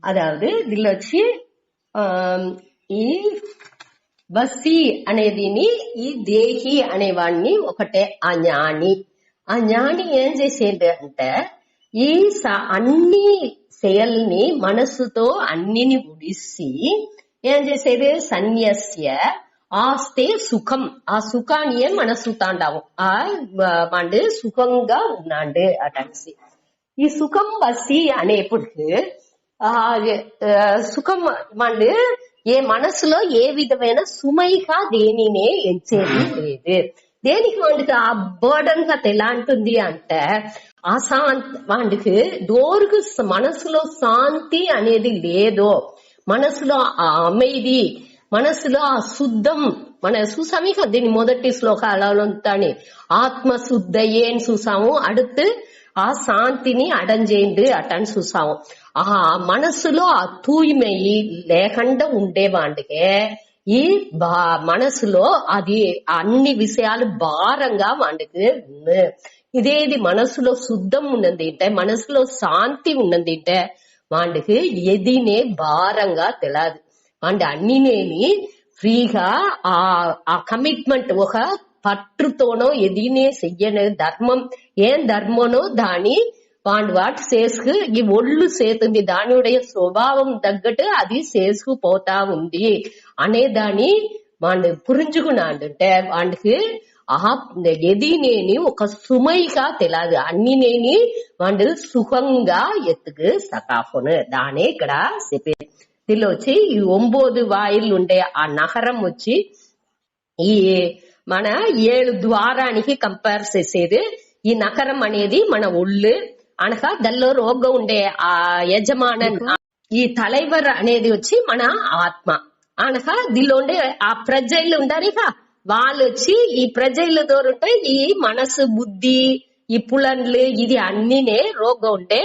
అదావదు దీనిలో వచ్చి ఈ బస్సి అనేదిని ఈ దేహి అనేవాడిని ఒకటే ఆ జ్ఞాని ఏం చేసేది అంటే ఈ అన్ని செயల్ని మనసుతో అన్నిని ఉడిసి ఏం చేసేది సన్యస్య ఆస్తే సుఖం ఆ సుఖాన్ని మనసు తాండావు ఆ మండు సుఖంగా ఉన్నాడు అటసి ఈ సుఖం బస్సి అనేప్పటికి సుఖం మండు ఏ మనసులో ఏ విధమైన సుమైగా దేనినే ఎంచేది లేదు. దేనికి వాడికి ఆ బర్డన్ గా ఎలాంటిది అంటే వాడికి డోరుకు మనసులో శాంతి అనేది లేదో, మనసులో ఆ అమైది, మనసులో ఆ శుద్ధం మన చూసాము కదా దీని మొదటి శ్లోకాలంతాని ఆత్మశుద్ధయే అని చూసాము. அடுத்து ఆ శాంతిని అడంజేయండి అటని చూసాము. ఆ మనసులో ఆ తూய்மை లేకుండా ఉండేవాడికే ఈ మనసులో అది అన్ని విషయాలు భారంగా వాడికి ఉంది. ఇదేది మనసులో శుద్ధం ఉన్నది అంటే, మనసులో శాంతి ఉన్నది అంటే వాడికి ఎదినే భారంగా తెలియదు. వాడి అన్నినేని ఫ్రీగా ఆ కమిట్మెంట్ ఒక పట్టుతోనో ఎదినే చెయ్యని ధర్మం ఏం ధర్మనో దాని వాటి చేసుకు ఈ ఒళ్ళు చేతుంది, దానిuடைய స్వభావం తగ్గట్టు అది చేసుకుపోతా ఉంది అనే దాన్ని వాడు పురించుకున్నాడంటే వాడికి ఎదినేని ఒక సుమైగా తెలియదు. అన్నినేని వాడు సుఖంగా ఎత్తుకు సకాఫోను దానే ఇక్కడ చెప్పేది. దీనిలో వచ్చి ఈ 9 వాయిల్ ఉండే ఆ నగరం వచ్చి ఈ మన 7 ద్వారానికి కంపేర్ చేసేది. ఈ నగరం అనేది మన ఒళ్ళు అనగా దానిలో రోగం ఉండే ఆ యజమానన్ ఈ తలైవర్ అనేది వచ్చి మన ఆత్మ అనగా దీనిలో ఉండే ఆ ప్రజలు ఉండారు ఇక వాళ్ళు వచ్చి ఈ ప్రజల ద్వారా ఉంటే ఈ మనసు బుద్ధి ఈ పులన్లు ఇది అన్నినే రోగం ఉండే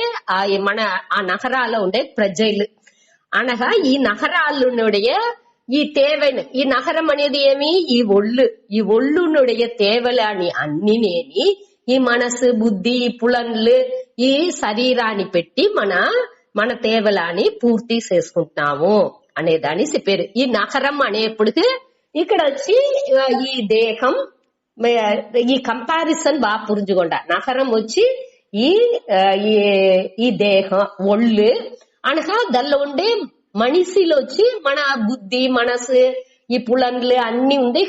మన ఆ నగరాల్లో ఉండే ప్రజలు అనగా ఈ నగరాలునుடைய ఈ தேவைன ఈ నగరం అనేది ఏమి ఈ ఒళ్ళునుடைய தேவலாని అన్నినేని ఈ మనసు బుద్ధి ఈ పులన్లు ఈ శరీరాన్ని పెట్టి మన తేవలాని పూర్తి చేసుకుంటున్నాము అనేదాన్ని చెప్పారు. ఈ నగరం అనేప్పటికి ఇక్కడ వచ్చి ఈ దేహం ఈ కంపారిజన్ బాగా పురుజుకొండ. నగరం వచ్చి ఈ దేహం ఒళ్ళు అనగా దానిలో ఉండే మనిషిలో వచ్చి మన బుద్ధి మనసు ఈ పులన్లు అన్ని ఉంది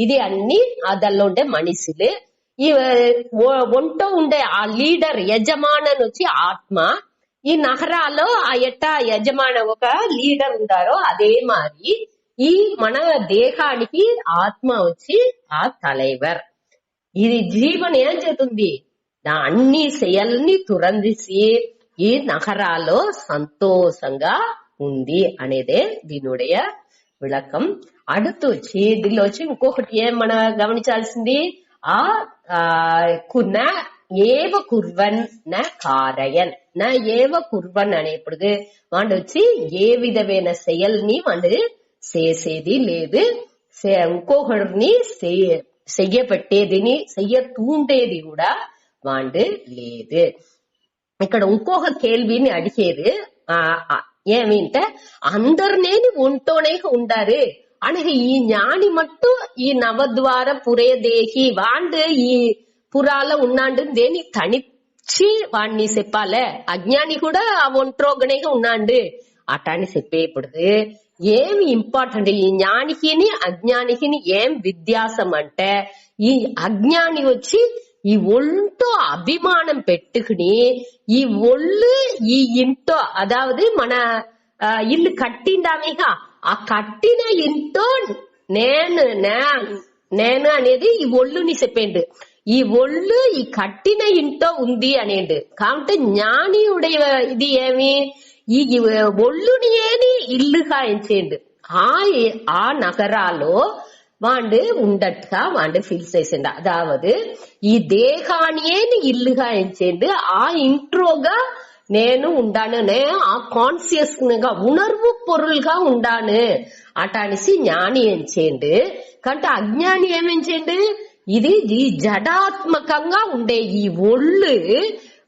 ఇది అన్ని దానిలో ఉండే మనిషిలు. ఈ ఒంట ఉండే ఆ లీడర్ యజమానన్ వచ్చి ఆత్మ. ఈ నగరాల్లో ఆ ఎట్టా యజమాన ఒక లీడర్ ఉంటారో అదే మారి ఈ మన దేహానికి ఆత్మ వచ్చి ఆ తలైవర్. ఇది జీవన ఏం చేస్తుంది అన్ని செயల్ని తురందిసి ఈ నగరాల్లో సంతోషంగా ఉంది అనేదే దీనుடைய విளக்கம். அடுத்து వచ్చి దీనిలో వచ్చి ఇంకొకటి ఏం మనం గమనించాల్సింది ఏవ కుర్వన్ న కారయన్ నా ఏవ కుర్వన్ అనేప్పుడు వాడు వచ్చి ఏ విధమైన செயల్ని వాడు చేసేది లేదు, ఇంకొకరిని చెయ్యపెట్టేదిని చెయ్య తూండేది కూడా వాడు లేదు. ఇక్కడ ఇంకొక కేள்விని అడిగేది ఏమింటే అందరినేని ఒంటోనే ఉండారు అనగా ఈ జ్ఞాని మట్టు ఈ నవద్వార పురే దేహి వాడు ఈ పురాలో ఉన్నాడు దేని తనిచ్చి వాడిని చెప్పాలే. అజ్ఞాని కూడా ఆ ఒంట్రోగనే ఉన్నాడు అటాని చెప్పేప్పుడు ఏమి ఇంపార్టెంట్ ఈ జ్ఞానికి అజ్ఞానికి ఏం వ్యత్యాసం అంటే ఈ అజ్ఞాని వచ్చి ఈ ఒళ్ళతో అభిమానం పెట్టుకుని ఈ ఒళ్ళు ఈ ఇంటో అదావదు మన ఇల్లు కట్టిందామేగా ఆ కట్టిన ఇంటో నేను అనేది ఈ ఒళ్ళుని చెప్పేండు. ఈ ఒళ్ళు ఈ కట్టిన ఇంటో ఉంది అనేండు. కాబట్టి జ్ఞానియుடைய ఇది ఏమి ఈ ఒళ్ళుని ఏని ఇల్లుగా ఎంచేండు. ఆ నగరాల్లో వాడు ఉండట్టుగా వాడు ఫీల్ చేసిండు. అదావదు ఈ దేహానియే ఇల్లుగా ఎంచేండు. ఆ ఇంట్రోగా నేను ఉండాను, ఆ కాన్షియస్ గా ఉణర్వు పొరులుగా ఉండాను అటానిసి జ్ఞాని ఎంచేండు. కాబట్టి అజ్ఞాని ఏమెంచేండు ఇది ఈ జడాత్మకంగా ఉండే ఈ ఒళ్ళు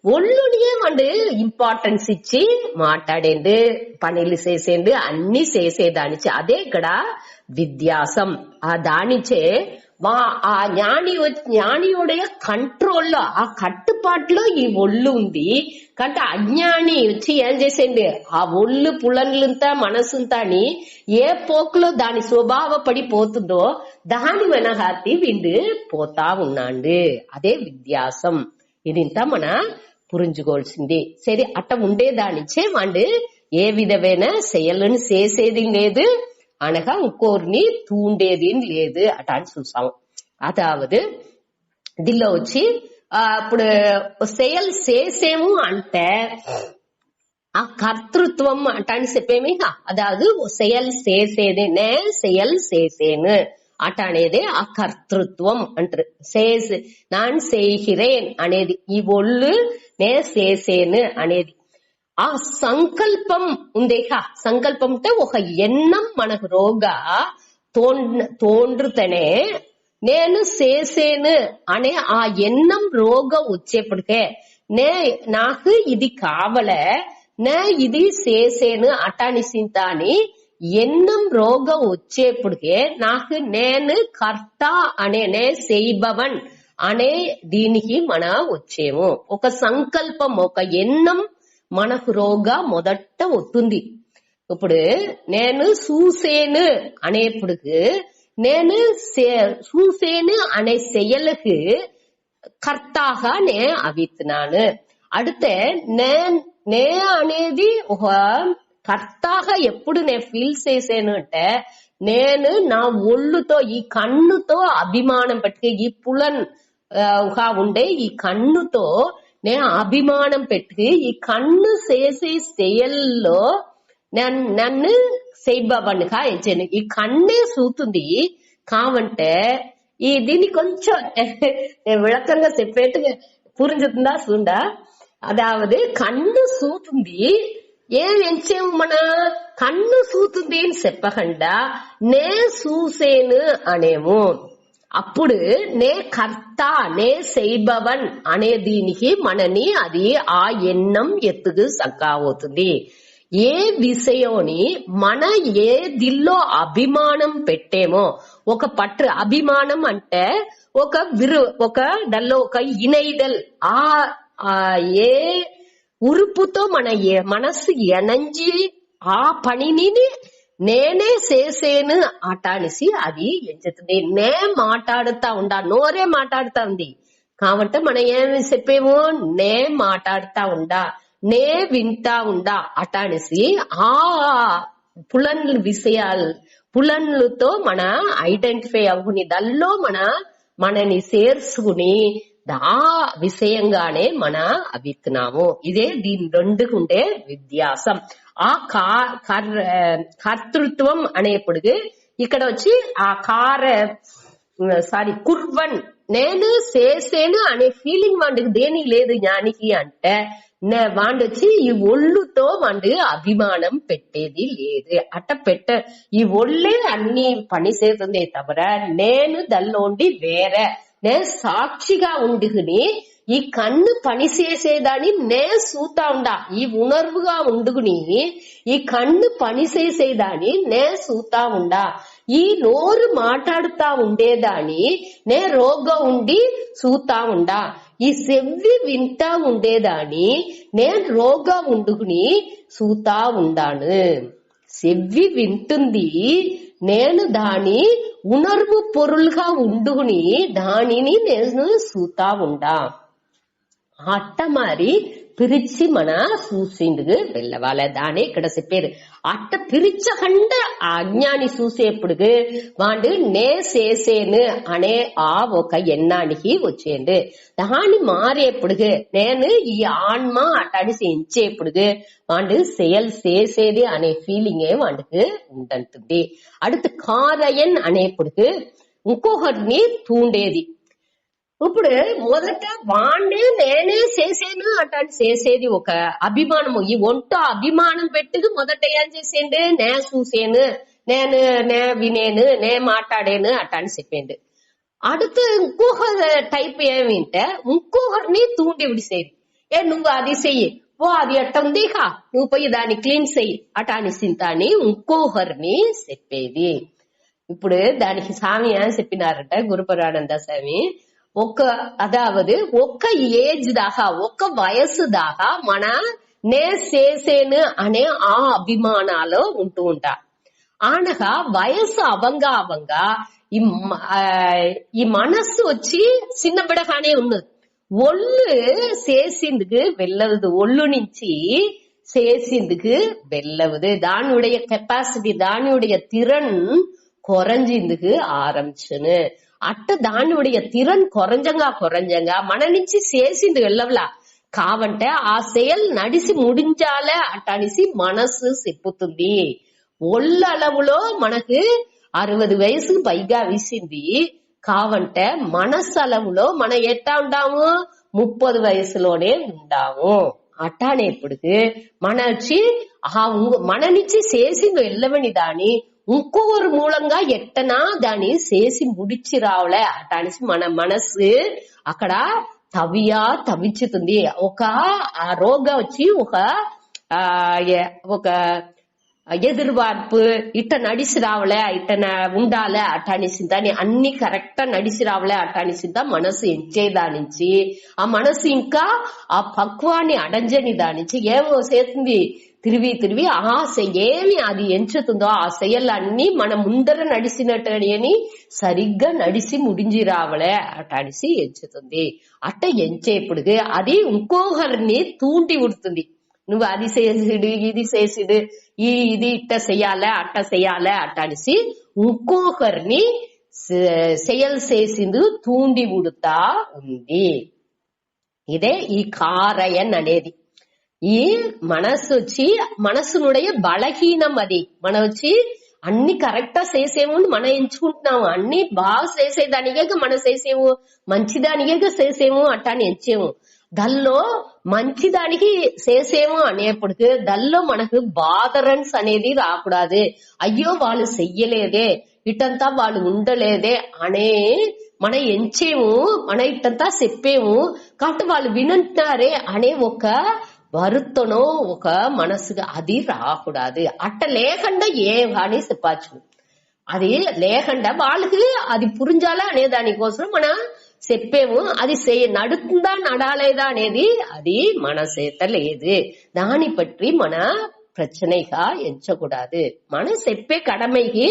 ఒళ్ళునియే వాడు ఇంపార్టెన్స్ ఇచ్చి మాట్లాడేండు, పనులు చేసేండు, అన్ని చేసేదానిచే. అదే ఇక్కడ విద్యాసం. ఆ దానిచే ఆ ஞானியோடைய కంట్రోల్లో, ఆ కట్టుబాటులో ఈ ఒళ్ళు ఉంది. కాబట్టి అజ్ఞాని వచ్చి ఏం చేసేండి, ఆ ఒళ్ళు పులన్లంతా మనసుంతాని ఏ పోకులో దాని స్వభావ పడిపోతుందో దాని వెనహాతి విండు పోతా ఉన్నాండు. అదే విద్యాసం. ఇదింతా మన పురించుకోవాల్సింది. సరే, అట్ట ఉండేదానిచ్చే వాడు ఏ విధమైన செயలను చేసేది లేదు, అనగా ఇంకోరిని తూండేది లేదు అట అని చూసాం. అదావదు దీనిలో వచ్చి ఇప్పుడు செயல் చేసేము అంటే ఆ కర్తృత్వం అట అని చెప్పేమి. అదావదు செயல் చేసేది, నే செயல் చేసేను అట అనేది ఆ కర్తృత్వం అంటారు. నాన్ చేయిరేన్ అనేది ఈ ఒళ్ళు నే చేసేను అనేది. ఆ సంకల్పం ఉందేక, సంకల్పం అంటే ఒక ఎన్నం మనకు రోగా తోండ్రుతనే నేను చేసేను అనే ఆ ఎన్నం రోగం వచ్చేప్పటికే నాకు ఇది కావలే, నే ఇది చేసేను అటానిసింత అని ఎన్నం రోగం వచ్చేప్పటికే నాకు నేను కర్త అనే, నే చేయబవన్ అనే దీనికి మన వచ్చేము. ఒక సంకల్పం, ఒక ఎన్నం మనకు రోగా మొదట వస్తుంది. ఇప్పుడు నేను చూసేను అనేప్పుడు నేను చూసేను అనే செயலுக்கு కర్తాగా నే అవిత్తున్నాను. అడితే నే అనేది ఒక కర్తాగా ఎప్పుడు నేను ఫీల్ చేసాను అంటే, నేను నా ఒళ్ళుతో ఈ కన్నుతో అభిమానం పెట్టుకు, ఈ పులన్ ఉండే ఈ కన్నుతో నేను అభిమానం పెట్టుకు, ఈ కన్ను చేసే செயల్లో నన్ను చేయబవన్గా ఎంచాను. ఈ కన్నే చూస్తుంది కావంటే ఈ దీన్ని కొంచెం విளக்கంగా చెప్పేట్టుగా పురించుతుందా చూడా. అదావదు కన్ను చూతుంది, ఏం ఎంచేము మన కన్ను చూతుంది అని చెప్పకుండా నే చూసేను అనేము. అప్పుడు నే కర్త, నే చేయబవన్ అనే దీనికి మనని అది ఆ ఎన్నం ఎత్తుకు సక్కా అవుతుంది. ఏ విషయంని మన ఏ దిల్లో అభిమానం పెట్టేమో, ఒక పట్టు అభిమానం అంటే ఒక దానిలో ఒక ఇనైదల్, ఏ ఉరుపుతో మన మనసు ఎనంజి ఆ పనిని నేనే చేసేను అటానిసి అది ఎంచుతుంది. నే మాట్లాడుతా ఉండా, నోరే మాట్లాడుతా ఉంది కాబట్టి మనం ఏమి చెప్పేమో నే మాట్లాడుతా ఉండా, నే వింటా ఉండా అటానిసి ఆ పులన్ల విషయాలు పులన్లతో మన ఐడెంటిఫై అవ్వుని దానిలో మనని చేర్చుకుని ఆ విషయంగానే మన అవిత్తున్నాము. ఇదే దీని రెండుకుండే వ్యత్యాసం. ఆ కర్తృత్వం అనేప్పుడు ఇక్కడ వచ్చి ఆ కుర్వన్ నేను చేసేను అనే ఫీలింగ్ వాడికి దేనికి లేదు జ్ఞానికి అంటే, వాడు వచ్చి ఈ ఒళ్ళుతో వాడు అభిమానం పెట్టేది లేదు. అట్ట ఈ ఒళ్ళే అన్ని పని చేస్తుంది తవర నేను దల్లోండి వేరే నేను సాక్షిగా ఉండుకుని ఈ కన్ను పని చేసేదాన్ని నే చూతా ఉండా, ఈ ఉణర్వుగా ఉండుకుని ఈ కన్ను పని చేసేదాన్ని నే చూతా ఉండా, ఈ నోరు మాట్లాడుతా ఉండేదాన్ని నే రోగా ఉండి చూతా ఉండా, ఈ చెవి వింటా ఉండేదాన్ని నేను రోగా ఉండుకుని చూతా ఉండాను. చెవి వింటుంది, నేను దాని ఉణర్వు పొరులుగా ఉండుకుని దానిని నేను చూతా ఉండా. అట్ట మరి పిరిచి మన చూసిండుకు వెళ్ళవాళ్ళ దాని ఇక్కడ చెప్పారు. అట్ట పిరిచకుండా ఆ అజ్ఞాని చూసేప్పుడు వాడు నే చేసేను అనే ఆ ఒక ఎన్నానికి వచ్చేయండు. దాన్ని మారేప్పుడు నేను ఈ ఆన్మ అటాడి ఎంచేప్పుడు వాడు செயல் చేసేది అనే ఫీలింగే వాడికి ఉండంటుంది. அடுத்து కారయన్ అనేప్పుడు ఇంకొకరిని తూండేది. ఇప్పుడు మొదట వాణ్ణే నేనే చేసేను అటాన్ని చేసేది ఒక అభిమానము. ఈ ఒంట అభిమానం పెట్టుకు మొదట ఏం చేసేండు, నే చూసేను, నే వినేను, నే మాట్లాడేను అటాన్ని చెప్పేండు. அடுத்து ఇంకొక టైప్ ఏమింటే ఇంకొకరిని తూండి విడిసేది. నువ్వు అది చెయ్యి, అది ఎట్ట ఉందిగా నువ్వు పోయి దాన్ని క్లీన్ చెయ్యి అటానిసింతాని ఇంకొకరిని చెప్పేది. ఇప్పుడు దానికి స్వామి అని చెప్పినారట గురుపరానంద స్వామి, అదావదు ఒక్క ఏజ్ దాకా, ఒక్క వయసు దాకా మన నే చేసేను అనే ఆ అభిమానాలు ఉంటూ ఉంటా. అనగా వయసు అవంగా అవంగా ఈ మనస్సు వచ్చి చిన్న బిడగానే ఉన్నది. ఒళ్ళు చేసిందుకు వెళ్ళవదు, ఒళ్ళు నుంచి చేసిందుకు వెళ్ళవదు. దానిயுடைய கெப்பாசிட்டி, దానిயுடைய திறன் குறைஞ்சிந்துக்கு ஆரம்பிச்சுன்னு అట్ట దానియుடைய திறன் குறைஞ்சంగా మన నుంచి చేసింది వెళ్ళవలా కావంటే ఆ செயல் నడిసి ముడించాలే అట్టనిసి మనసు చెప్పుతుంది. ఒళ్ళளவுలో మనకు 60 వయసుకు పైగా వీసింది కావంటే మనసు అలవులో మనం ఎట్టా ఉండాము 30 వయసులోనే ఉండాము. అట్టానే ఇప్పుడుకి మన వచ్చి మన నుంచి చేసింది వెళ్ళవని దాని ఇంకొకరు మూలంగా ఎట్టనా దాన్ని చేసి ముడిచి రావలే అటానిసి మన మనసు అక్కడ తవించుతుంది. ఒక ఆ రోగం వచ్చి ఒక ఎదురువార్పు ఇట్ట నడిచి రావలే, ఇట్ట ఉండాలే అటానిసిందని అన్ని కరెక్ట్ నడిచి రావలే అటానిసిందా మనసు ఎంచేదానించి ఆ మనసు ఇంకా ఆ పక్వాన్ని అడంజని దానించి ఏమో చేస్తుంది తిరిగి ఏమి అది ఎంచుతుందో ఆ செயలన్నీ మన ముందర నడిచినట్టని సరిగ్గా నడిచి ముడించి రావలే అటానిసి ఎంచుతుంది. అట్ట ఎంచేప్పుడు అది ఇంకొకరిని తూండి ఉడుతుంది. నువ్వు అది చేసిడు, ఇది చేసిడు, ఇది ఇట్ట చెయ్యాలే అట్ట చెయ్యాలే అట్టనిసి ఇంకొకరిని செயல் చేసింది తూండి ఉడుతా ఉంది. ఇదే ఈ కారయన్ అనేది. ఈ మనసు వచ్చి మనసునుடைய బలహీనం. అది మనం వచ్చి అన్ని కరెక్టా చేసేము మనం ఎంచుకుంటున్నాము, అన్ని బాగా చేసేదానికే మనం చేసేము, మంచిదానికే చేసేము అట్టాని ఎంచేము. దల్లో మంచిదానికి చేసేము అనేప్పటికి దల్లో మనకు బాదరన్స్ అనేది రాకూడదు. అయ్యో వాళ్ళు చెయ్యలేదే, ఇటంతా వాళ్ళు ఉండలేదే అనే మన ఎంచేము, మన ఇట్టంతా చెప్పేము కాబట్టి వాళ్ళు వినంటారే అనే ఒక వరుత్తనో ఒక మనసుగా అది రాకూడదు. అట్ట లేకుండా ఏ కానీ చెప్పచ్చు. అది లేకుండా వాళ్ళకి అది పురించాలా అనే దానికోసం మనం చెప్పేము. అది నడుతుందా నడాలేదా అనేది అది మన చేత లేదు. దాని పற்றி మన பிரச்சனைగా ఎంచకూడదు. మనం చెప్పే கடமைக்கு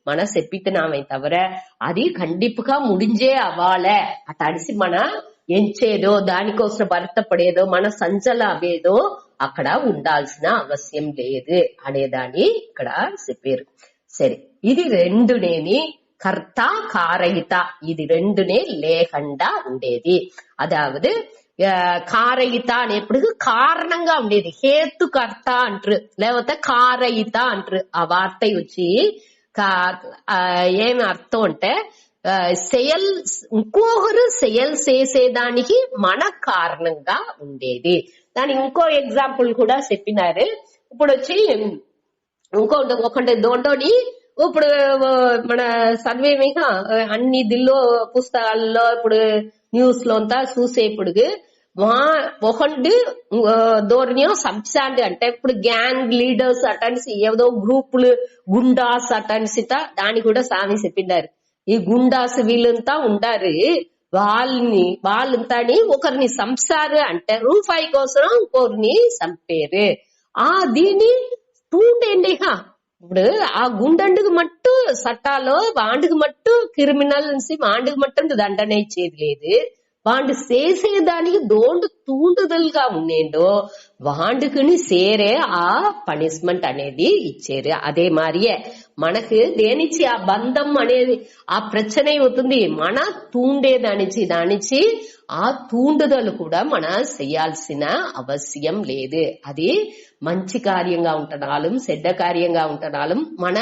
మన చెప్పితున్నామే తవర అది కండిపుగా ముడించే అవ్వాలే అటడిసి మన ఎంచేదో దానికోసం భర్తపడేదో మన సంచల అవేదో అక్కడ ఉండాల్సిన అవసరం లేదు అనేదాన్ని ఇక్కడ చెప్పారు. సరే, ఇది రెండునేని కర్త కారయిత, ఇది రెండునే లేకుండా ఉండేది. అదావదు కారయిత అనేప్పుడు కారణంగా ఉండేది, హేతుకర్త అంటారు, లేకపోతే కారయిత అంటారు. ఆ వార్త వచ్చి ఏమి అర్థం అంటే ఇంకొకరు செயல் చేసేదానికి మన కారణంగా ఉండేది. దానికి ఇంకో ఎగ్జాంపుల్ కూడా చెప్పినారు. ఇప్పుడు వచ్చి ఒకటి దొండోని ఇప్పుడు మన చదివేమిక అన్ని దిల్లో పుస్తకాల్లో ఇప్పుడు న్యూస్ లో అంతా చూసేప్పుడు ఒకటి ధోరణియో సంసాండి అంటే ఇప్పుడు గ్యాంగ్ లీడర్స్ అటనిసి ఏదో గ్రూపులు గుండాస్ అటనిసిత దాన్ని కూడా స్వామి చెప్పినారు. ఈ గుండాస్ వీళ్ళంతా ఉండారు, వాళ్ళంతా ఒకరిని సంసారు అంటే రూపాయి కోసం ఇంకొకరిని చంపారు. దీన్ని తూండేండిగా ఇప్పుడు ఆ గుండండుకు మట్టు చట్టాలో వాండుకు మట్టు క్రిమినల్ నుంచి వాండుకు మట్టు దండన ఇచ్చేది లేదు. వాండు చేసేదానికి దోండు తూండుదలుగా ఉండేండో వాండుకుని సేరే ఆ పనిష్మెంట్ అనేది ఇచ్చారు. అదే మారియే మనకు దేనిచి ఆ బంధం అనేది ఆ ప్రచన అవుతుంది. మన దానిచి ఆ తూండుదలు కూడా మన చేయాల్సిన అవసరం లేదు. అది మంచి కార్యంగా ఉంటున్నాலும் చెడ్డ కార్యంగా ఉంటున్నాலும் మన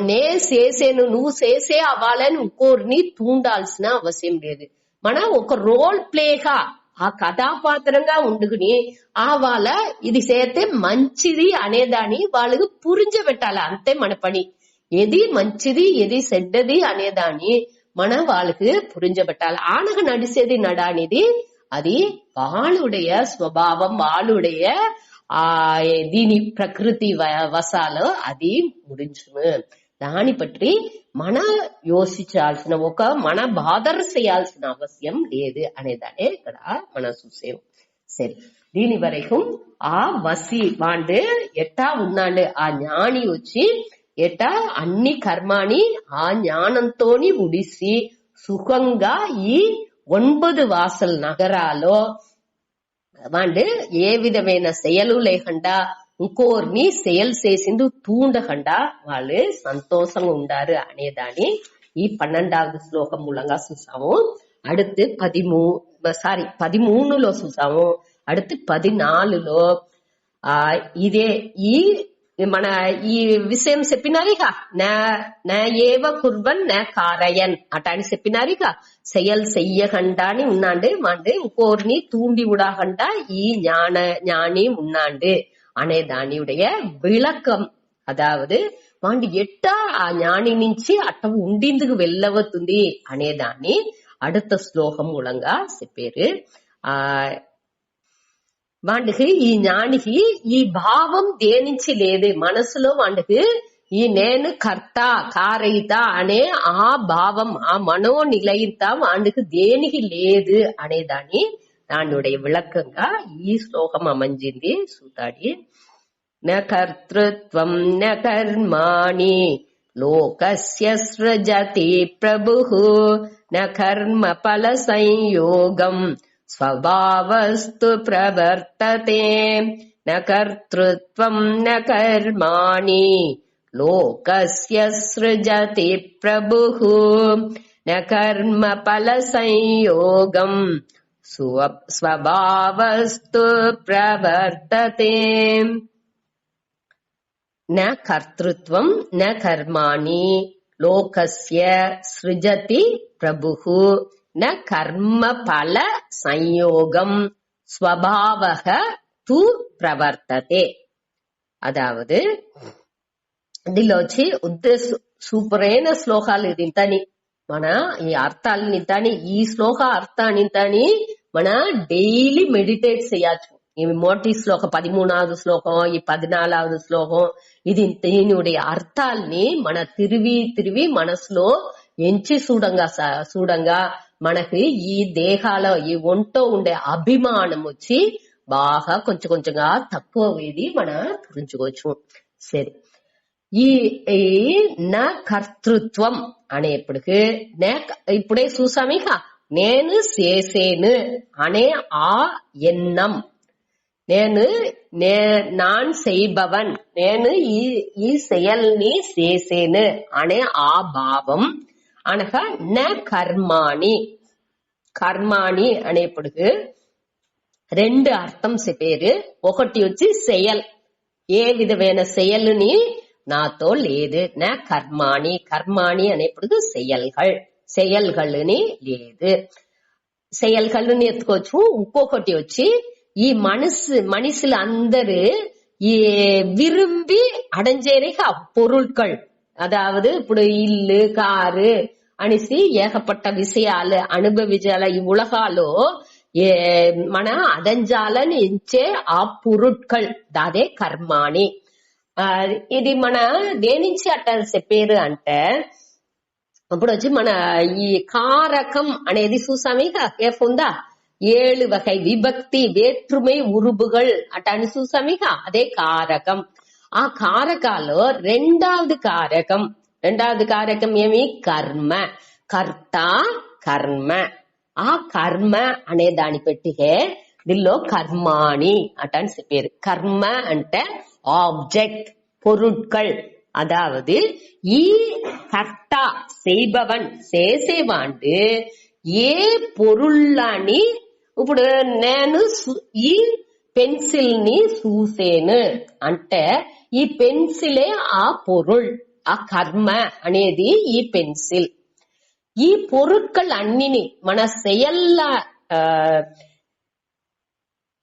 నే చేసేను నువ్వు చేసే అవ్వాలని ఇంకోరిని తూండాల్సిన అవసరం లేదు. మన ఒక రోల్ ప్లేగా ఆ కథాపాత్రంగా ఉండుకుని వాళ్ళ ఇది చేస్తే మంచిది అనేదాన్ని వాళ్ళకు పురించబెట్టాలి. అంతే మన పని. ఏది మంచిది ఏది చెడ్డది అనేదాన్ని మనం వాళ్ళకి పురించబెట్టాలి. ఆనక నడిచేది నడ అనేది అది వాళ్ళుடைய స్వభావం, వాళ్ళుடைய దీని ప్రకృతి వశాలు అది ముడించును. దాని పற்றி మన యోచించాల్సిన మన బాధర్ చేయాల్సిన అవసరం లేదు అనేదానే ఇక్కడ మనం చూసాం. సరే, దీని వరకు ఆ వసి వాండు ఎట్టా ఉన్నాడు, ఆ జ్ఞాని వచ్చి ఎట్టా అన్ని కర్మాని ఆ జ్ఞానంతోని ఉడిసి సుఖంగా ఈ 9 వాసల్ నగరాలో వాండు ఏ విధమైన செயలు లేకుండా ఇంకోరిని செயல் చేసిండు తూండకుండా వాళ్ళు సంతోషంగా ఉండారు అనేదాన్ని ఈ 12వ శ్లోకం మూలంగా చూసాము. அடுத்து 13లో చూసాము. அடுத்து 14లో ఇదే ఈ మన ఈ విషయం చెప్పినారిగా, నా ఏవ కుర్వన్ నా కారయన్ అటాని చెప్పినారిగా. செயல் చెయ్యకుండా అని ఉన్నాండు వాండు ఇంకోరిని తూండి విడకుండా ఈ ஞானி ఉన్నాండు అనే దానియుடைய విளக்கம். అదావదు వాండు ఎట్టా ఆ జ్ఞాని నుంచి అట్ట ఉండిందుకు వెళ్ళవుతుంది అనేదాన్ని அடுத்த శ్లోకం మూలంగా చెప్పారు. వాండుకి ఈ జ్ఞానికి ఈ భావం దేనించి లేదు, మనసులో వాండుకి ఈ నేను కర్త కారయిత అనే ఆ భావం, ఆ మనో నిలయిత వాండుకి దేనికి లేదు అనేదాన్ని దానిuடைய విளக்கంగా ఈ శ్లోకం అమంజింది. సూతాడి న కర్తృత్వం న కర్మాణి లోకస్య సృజతి ప్రభుః న కర్మ ఫల సంయోగం స్వభావస్తు ప్రవర్తతే. న కర్తృత్వం న కర్మాణి లోకస్య సృజతి ప్రభుః న కర్మ ఫల సంయోగం స్వభావస్తు ప్రవర్తతే. న కర్తృత్వం న కర్మాణి లోకస్య సృజతి ప్రభుః న కర్మ ఫల సంయోగం స్వభావః తు ప్రవర్తతే. అదావదు దీనిలో వచ్చి సూపరైన శ్లోకాలు ఇంతని మన ఈ అర్థాలని ఇంతని, ఈ శ్లోక అర్థాన్ని ఇంతని మన డైలీ మెడిటేట్ చేయొచ్చు. ఈ మొదటి శ్లోకం 13వ శ్లోకం, ఈ 14వ శ్లోకం, ఇది దీనిuடைய అర్థాల్ని మన తిరివి మనసులో ఎంచి చూడంగా మనకి ఈ దేహాల ఈ ఒంటో ఉండే అభిమానం వచ్చి బాగా కొంచెంగా తక్కువ ఇది మన గురించుకోవచ్చు. సరే, ఈ నా కర్తృత్వం అనేప్పటికి ఇప్పుడే చూసామిక నేను చేసేను అనే ఆ ఎన్నం, நான் செய்பவன், నేను ఈ செயల్ని చేసేను అనే ఆ భావం అనగా న కర్మాణి అనేప్పటికి 2 అర్థం చెప్పారు. ఒకటి వచ్చి செயல், ఏ విధమైన செயల్ని నాతో లేదు. నా కర్మాణి అనేప్పటికి செயல்கள்ని లేదు, செயல்கள்ని ఎత్తుకోవచ్చు. ఇంకొకటి వచ్చి ఈ మనుషులు అందరూ ఈ విరుంబి అడంజేరిక పొరుள்கள், అదావదు ఇప్పుడు ఇల్లు కారు అనేసి ఏకపట్ట విషయాలు అనుభవించాల ఈ ఉలగాలో మన అదంజాలని ఇచ్చే ఆ పొరుள்கள் అదే కర్మాణి. ఇది మన దేనించి అట్ట చెప్పారు అంటే ఇప్పుడు వచ్చి మన ఈ కారకం అనేది చూసామిక ఏముందా, 7 வகை விபக்தி வேற்றுமை உருபுகள் అటాని చూసామిక అదే కారకం. ఆ కారకాలో రెండవది కారకం ఏమి కర్మ, కర్త కర్మ. ఆ కర్మ అనే దాని పెట్టికే దీనిలో కర్మాణి అటని చెప్పారు. కర్మ అంటే ఆబ్జెక్ట్, పొరుட்கள். అదావదు ఈ కర్త செய்பவன் చేసేవాండు ఏ పొరుళ్ళని, ఇప్పుడు నేను ఈ పెన్సిల్ ని చూసేను అంటే ఈ పెన్సిలే ఆ పొరుள், ఆ కర్మ అనేది ఈ పెన్సిల్. ఈ పొరుட்கள் అన్నిని మన செயல்ல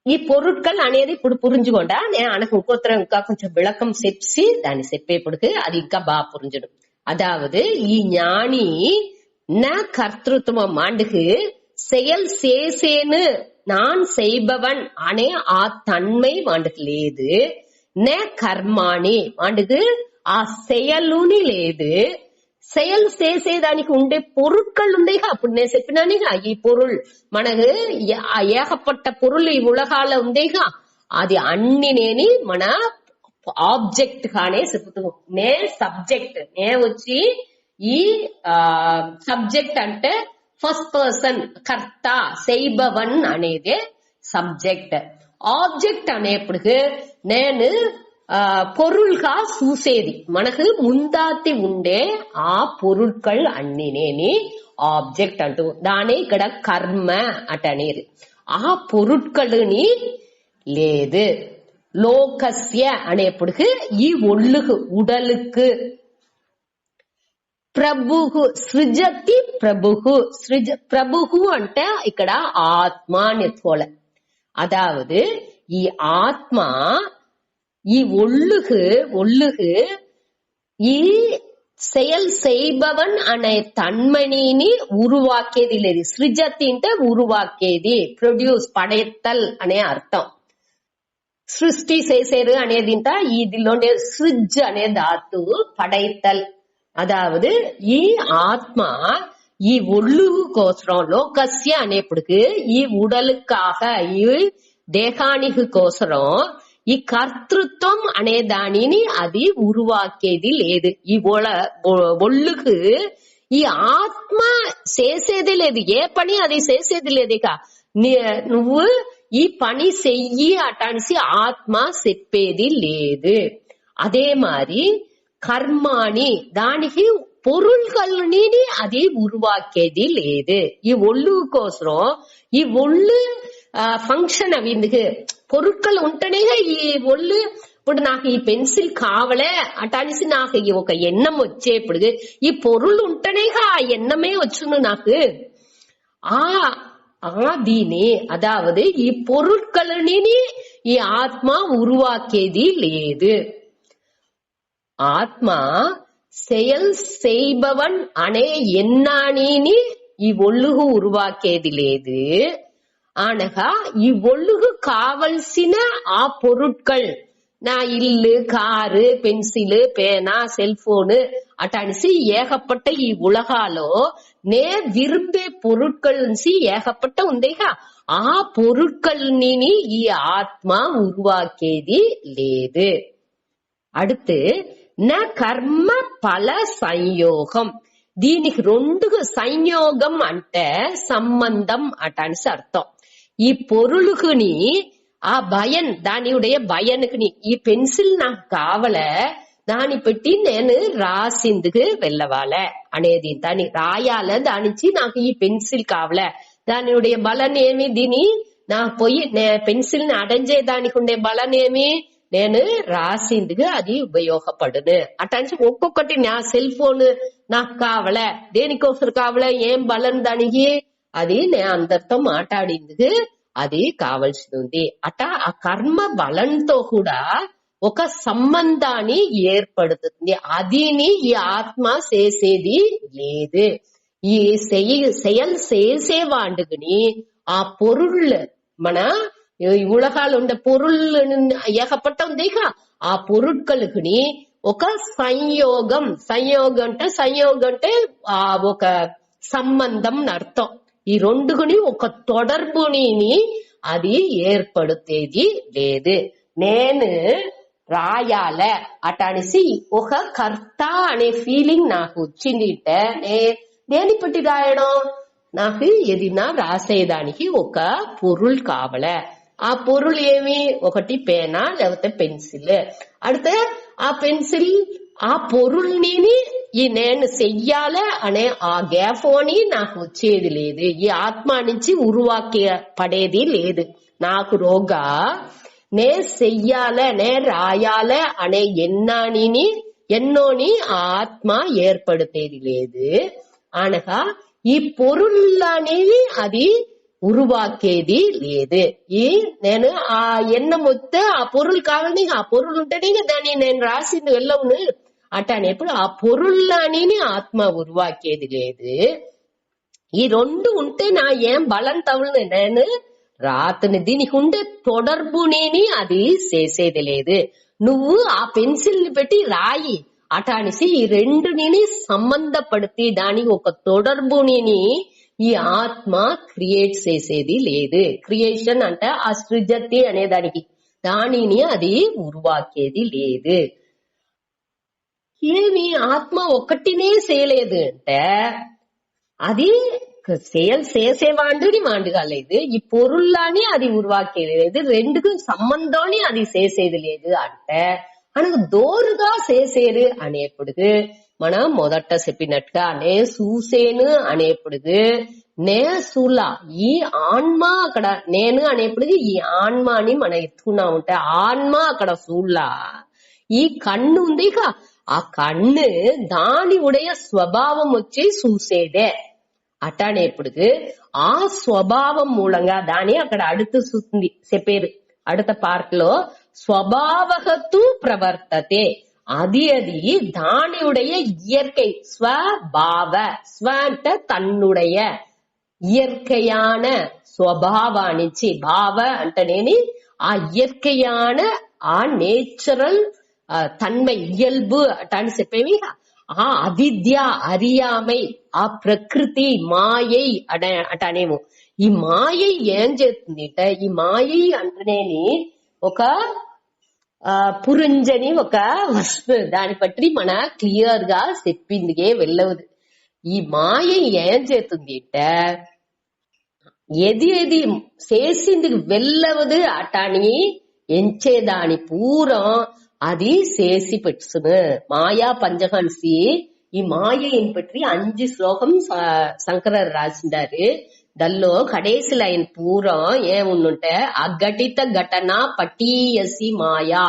ఈ పొరుட்கள் అనేది ఇప్పుడు పురించుకోండా. నేను అనకు ఇంకా కొంచెం విளக்கம் చెప్పి దాన్ని చెప్పేప్పటికి అది ఇంకా బాగా పురించడం. అదావదు ఈ ஞானி నా కర్తృత్వం ఆండుకు செயல் చేసేను நான் செய்பவன் అనే ఆ తన్మై వాండుకు లేదు. నే కర్మాణి వాండుకు ఆ செயలుని లేదు. செயல் చేసేదానికి ఉండే பொருட்கள் ఉండేగా. అప్పుడు నేను చెప్పినానిగా ఈ పొరుల్ మనకు ఏకపట్ట పొరులు ఈ ఉలగాల ఉండేగా. అది అన్ని నేని మన ఆబ్జెక్ట్ గానే చెప్తూ నే సబ్జెక్ట్ నే వచ్చి ఈ సబ్జెక్ట్ అంటే ఫస్ట్ పర్సన్ కర్త செய்பவன் అనేదే సబ్జెక్ట్. ఆబ్జెక్ట్ అనేప్పుడు నేను పొరుల్గా చూసేది మనకు ముందాతి ఉండే ఆ పొరుట్కల్ అన్ని నేని ఆబ్జెక్ట్ అంటూ దాని ఇక్కడ కర్మ అట అనేది. ఆ పొరుట్కల్ని లేదు. లోకస్య అనేప్పుడు ఈ ఒళ్ళుకు ఉడలుకు ప్రభుహు సృజతి ప్రభుహు ప్రభుహు అంటే ఇక్కడ ఆత్మ అని ఎత్తుకోలే. அதாவது ఈ ఆత్మ ఈ ఒళ్ళుకు ఈ செயல் செய்பவன் అనే తన్మణిని ఉరువాకేది లేదు. సృజతి అంటే ఉరువాకేది, ప్రొడ్యూస్ పడేత్తల్ అనే అర్థం. సృష్టి చేసేరు అనేది ఇదిలోనే సృజ్ అనే ధాతువు పడైతల్. అదావదు ఈ ఆత్మ ఈ ఒళ్ళు కోసరం లోకస్య అనేప్పటికి ఈ ఉడలుకాక ఈ దేహానికి కోసరం ఈ కర్తృత్వం అనే దానిని అది ఉరువాకేది లేదు. ఈ ఒళ్ళుకు ఈ ఆత్మ చేసేది లేదు. ఏ పని అది చేసేది లేదు. ఇక నువ్వు ఈ పని చెయ్యి అటానిసి ఆత్మ చెప్పేది లేదు. అదే మరి కర్మాని దానికి పొరుల్ని అది ఉరువాకేది లేదు. ఈ ఒళ్ళు కోసరం ఈ ఒళ్ళు ఫంక్షన్ అవి పొరుట్కలు ఉంటేనే ఈ ఒళ్ళు. ఇప్పుడు నాకు ఈ పెన్సిల్ కావలే అటానిసి నాకు ఒక ఎన్నం వచ్చేప్పుడు ఈ పొరులు ఉంటేనేగా ఆ ఎన్నమే వచ్చును నాకు. దీని అదావదు ఈ పొరుట్కలని ఈ ఆత్మ ఉరువాకేది లేదు. ఆత్మ செயல் செய்பவன் అనే ఎన్నానిని ఈ ఒళ్ళుకు ఉరువాకేది లేదు. అనగా ఈ ఒళ్ళుకు కావలసిన ఆ పొరుట్కల్ నా ఇల్లు, కారు, పెన్సిల్, పేనా, సెల్ ఫోన్ అటానిసి ఏకపట్ట ఈ ఉలగాలో నే విరుంబే పొరుట్కల్ నుంచి ఏకపట్ట ఉందేగా. ఆ పొరుట్కల్ని ఈ ఆత్మ ఉరువాకేది లేదు. அடுத்து నా కర్మ ఫల సంయోగం. దీనికి రెండు సంయోగం అంటే సంబంధం అటానిసి అర్థం. ఈ పొరులుకుని ఆ భయన్ దానియుடைய భయనుకుని ఈ పెన్సిల్ నాకు కావలే దాని పెట్టి నేను రాసిందుకు వెళ్ళవాలే అనేది దాన్ని రాయాల దానించి నాకు ఈ పెన్సిల్ కావలే దానియుடைய బలనేమి దీని నాకు పోయి పెన్సిల్ ని అడంజేదానికి ఉండే బలనేమి నేను రాసిందుకు అది ఉపయోగపడును అటానికి ఒక్కొక్కటి నా సెల్ ఫోన్ నాకు కావలే దేనికోసం కావలే ఏం బలం దానికి అది నేను అందరితో మాట్లాడిందుకు అది కావలసి ఉంది అట ఆ కర్మ బలంతో కూడా ఒక సంబంధాన్ని ఏర్పడుతుంది అదిని ఈ ఆత్మ చేసేది లేదు ఈ செயல் చేసేవాండుకుని ఆ పొరుళ్ళు మన ఉలగాలు ఉండే పొరుళ్ళు ఏకపట్ట ఉందిగా ఆ పొరుట్కలుకుని ఒక సంయోగం అంటే ఆ ఒక సంబంధం అర్థం ఈ రెండుగుని ఒక తొడర్బుని అది ఏర్పడుతేది లేదు నేను రాయాల అటానిసి ఒక కర్త అనే ఫీలింగ్ నాకు వచ్చింది దేని పెట్టి రాయడం నాకు ఏదైనా రాసేదానికి ఒక పొరుల్ కావాలే ఆ పొరుల్ ఏమి ఒకటి పేనా లేకపోతే పెన్సిల్ అడితే ఆ పెన్సిల్ ఆ పొరుల్ని ఈ నేను చెయ్యాలే అనే ఆ గ్యాఫోని నాకు వచ్చేది లేదు ఈ ఆత్మ నుంచి ఉరువాకి పడేది లేదు నాకు రోగా నే చెయ్యాలే నే రాయాలే అనే ఎన్నోని ఆ ఆత్మ ఏర్పడితేది లేదు అనగా ఈ పొరుళ్ళనేవి అది ఉరువాకేది లేదు ఈ నేను ఆ ఎన్నం వస్తే ఆ పొరులు కావాలని ఆ పొరులు ఉంటేనే దాన్ని నేను రాసింది వెళ్ళవును అటనేప్పుడు ఆ పొరుళ్ళని ఆత్మ ఉరువాకేది లేదు ఈ రెండు ఉంటే నా ఏం బలం తవలను నేను రాతని దీనికి ఉండే తొడర్బుని అది చేసేది లేదు. నువ్వు ఆ పెన్సిల్ ని పెట్టి రాయి అటానిసి ఈ రెండుని సంబంధపడితే దానికి ఒక తొడర్బుని ఈ ఆత్మ క్రియేట్ చేసేది లేదు. క్రియేషన్ అంటే ఆ సృజతి అనే దానిని అది ఉరువాకేది లేదు. ఏమి ఆత్మ ఒక్కటినే చేయలేదు అంటే అది చేసేవాండుని వాండు కాలేదు. ఈ పొరుల్లాని అది ఉరువాకేది రెండుకు సంబంధంని అది చేసేది లేదు అంటే మనకు దోరుగా చేసేరు అనేప్పుడు మనం మొదట చెప్పినట్టుగా నే చూసేను అనేప్పుడు నే సూలా ఈ ఆన్మ అక్కడ నేను అనేప్పుడు ఈ ఆన్మాని మనం ఎత్తుకున్నా ఉంటే ఆన్మ అక్కడ సూలా ఈ కన్ను ఉంది ఆ కన్ను దాని ఉடைய స్వభావం వచ్చి చూసేదే అట్టనేప్పుడు ఆ స్వభావం మూలంగా దాని అక్కడ அடுத்து చూస్తుంది చెప్పారు அடுத்த పార్ట్ లో స్వభావతు ప్రవర్తతే అది దాని ఉடைய இயற்கை స్వభావ స్వ అంటే తన్నుடைய இயற்கையான స్వభావానికి భావ అంటేనేని ఆ ఇయற்கையான ఆ నేచురల్ తన్మై ఇయల్బు అటాని చెప్పేవి ఆ అవిద్య అరియామై ఆ ప్రకృతి మాయై అటనేమో ఈ మాయై ఏం చేస్తుంది అంటే ఈ మాయై అంటేనేని ఒక పురంజని ఒక వస్తువు దాని పట్టి మన క్లియర్ గా చెప్పిందిగే వెళ్ళవదు. ఈ మాయై ఏం చేస్తుంది అంటే ఏది చేసిందికి వెళ్ళవదు అటాని ఎంచేదాని పూరం అది చేసి పెట్టును. మాయా పంచహంసి ఈ మాయని పற்றி 5 శ్లోకం శంకరర్ రాసిండారు. దానిలో కడేసి లైన్ పూరం ఏముంటే అఘటిత ఘటన పటీయసి మాయా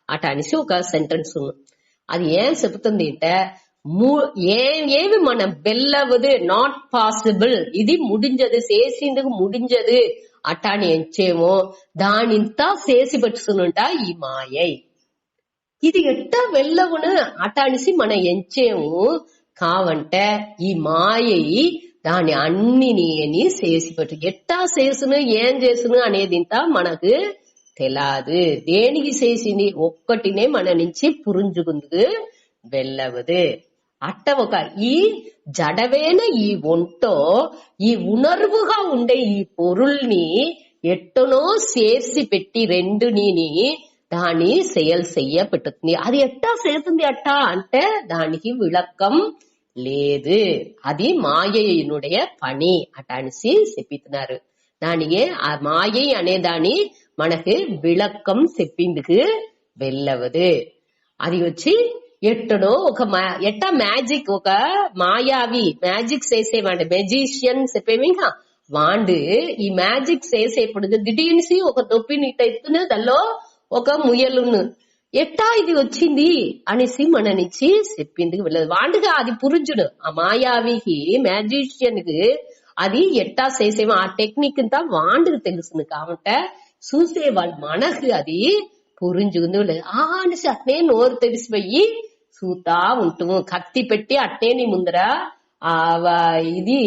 అట అనేసి ఒక సెంటెన్స్ ఉంది. అది ఏం చెబుతుంది అంటే ఏమి మనం వెళ్ళవదు నాట్ పాసిబుల్ ఇది ముడింజదు చేసిందుకు ముడింజదు అటాని ఎంచేమో దానింతా చేసి పెట్టునుంట ఈ మాయై. ఇది ఎట్టా వెళ్ళవును అటానిసి మనం ఎంచేము కావంటే ఈ మాయై దాని అన్నిని చేసి పెట్టు ఎట్టా చేసును ఏం చేసును అనేది ఇంత మనకు తెలాదు. దేనికి చేసింది ఒక్కటినే మన నుంచి పురుంజుకుందుకు వెళ్ళవదు. అట్ట ఒక ఈ జడవేన ఈ ఒంటో ఈ ఉణర్వుగా ఉండే ఈ పొరుల్ని ఎట్టనో చేసి పెట్టి రెండుని దాని చెయ్య పెట్టుతుంది. అది ఎట్టా చేస్తుంది అట్టా అంటే దానికి విளக்கம் లేదు. అది మాయనుடைய పని అటానిసి చెప్పితున్నారు. దానికే ఆ మాయ అనేదాని మనకు విளக்கம் చెప్పిందుకు వెళ్ళవదు. అది వచ్చి ఎట్టడో ఒక ఎట్టా మ్యాజిక్ ఒక మాయావి మ్యాజిక్ చేసేవాడు మెజిషియన్ చెప్పేవి వాండు ఈ మ్యాజిక్ చేసేప్పుడు దిడీనిసి ఒక తొప్పిని ఇట్ట ఎత్తున దానిలో ఒక ముయలును ఎట్టా ఇది వచ్చింది అనేసి మన నుంచి చెప్పిందుకు వెళ్ళదు. వాండుగా అది పురుజుడు ఆ మాయావికి మ్యాజిషియన్ కి అది ఎట్టా చేసేమో ఆ టెక్నిక్ అంతా వాండుకు తెలుసును. కాబట్టి చూసేవాళ్ళు మనకు అది పురుంజుకుంది లేదు అనేసి అట్నే నోరు తెలిసిపోయి చూతా ఉంటాము. కత్తి పెట్టి అట్నే నీ ముందర ఇది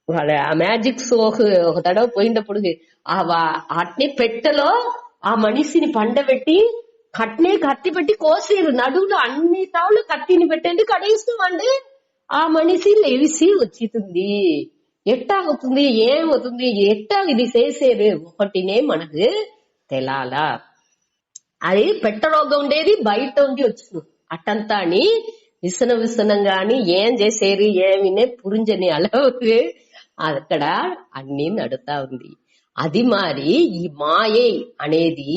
వాళ్ళ ఆ మ్యాజిక్ షోకు ఒక తడవ పోయినప్పుడు అట్నే పెట్టెలో ఆ మనిషిని పండబెట్టి కట్నే కత్తి పెట్టి కోసేరు నడువులో అన్ని తావులు కత్తిని పెట్టండి కడేస్తామండి ఆ మనిషి లేవిసి వచ్చింది. ఎట్టా అవుతుంది ఏమవుతుంది ఎట్టా ఇది చేసేరు ఒకటినే మనకు తెలాలా. అది పెట్టరోగం ఉండేది బయట ఉండి వచ్చింది అట్టంతా అని విసనంగాని ఏం చేసేరు ఏమినే పురుంజని అలవు అక్కడ అన్ని నడుతా ఉంది. అది మరి ఈ మాయై అనేది